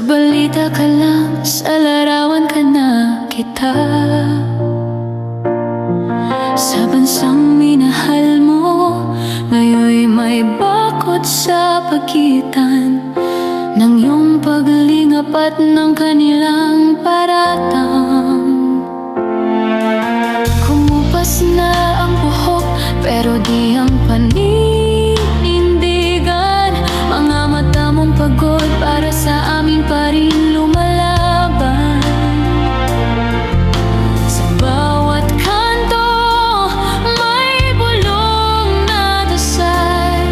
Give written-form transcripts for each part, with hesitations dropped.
balita ka lang, sa larawan ka na kita. Sa bansang minahal mo, ngayon'y may bakod sa pagitan ng iyong paglingap at ng kanilang paratang. Kumupas na ang buhok, pero di ang paninindigan. Mga mata mong pagod, para sa amin pa rin lumalaban. Sa bawat kanto, may bulong na dasal.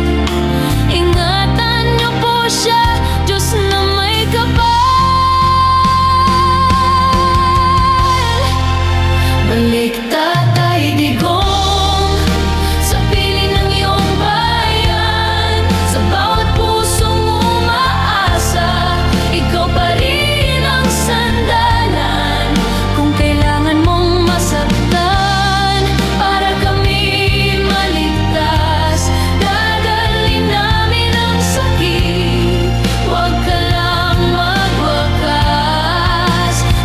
Ingatan niyo po siya, Diyos na may kapal. Balik Tatay Digong, sa piling ng iyong bayan. Sa bawat pusong umaasa, ikaw pa rin ang sandalan. Kung kailangan mong masaktan, para kami maligtas, dadalhin namin ang sakit. Huwag ka lang magwakas.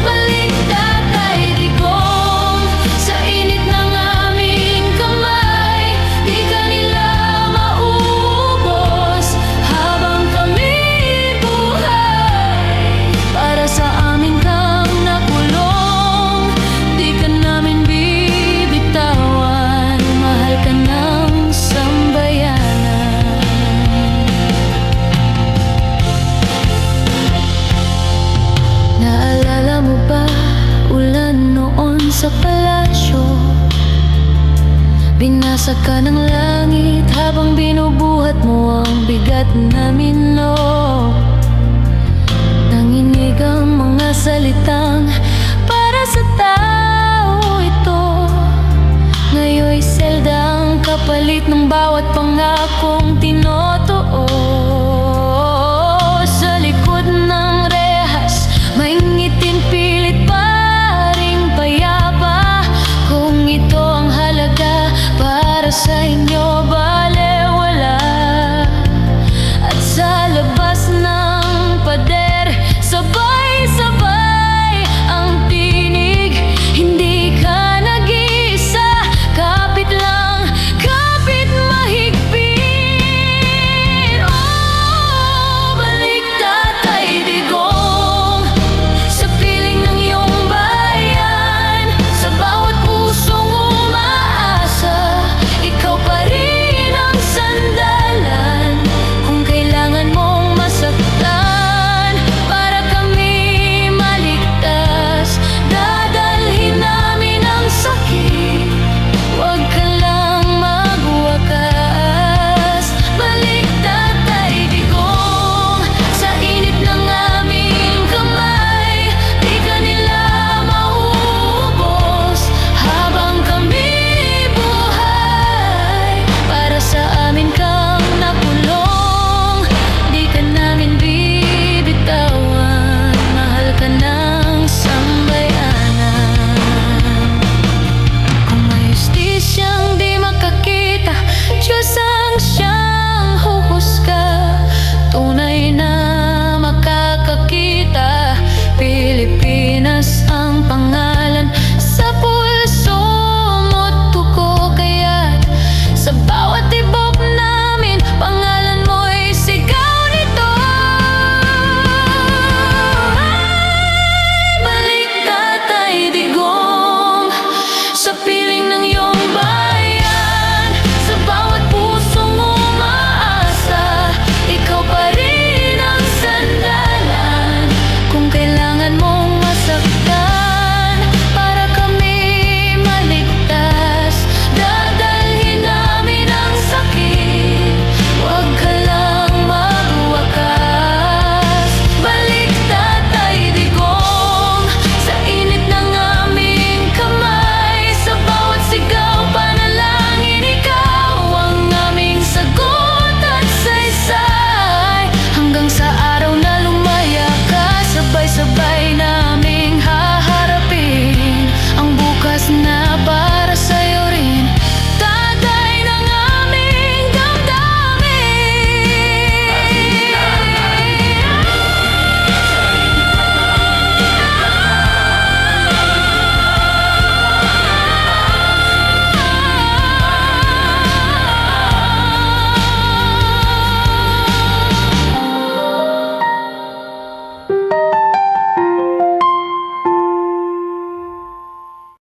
Balik Tatay Digong, sa init ng aming kamay. Di ka nila maubos habang kami buhay. Para sa amin kang nakulong, di ka namin bibitawan. Mahal ka ng sambayanan. Naalala mo ba ulan noon sa palasyo? Binasa ka ng langit habang binubuhat mo ang bigat namin, no? Nanginig ang mga salitang para sa tao ito. Ngayon'y selda ang kapalit ng bawat pangakong tinotoo. Sa likod ng rehas, may ngiting pilit pa ring payapa. Kung ito ang halaga para sa inyo,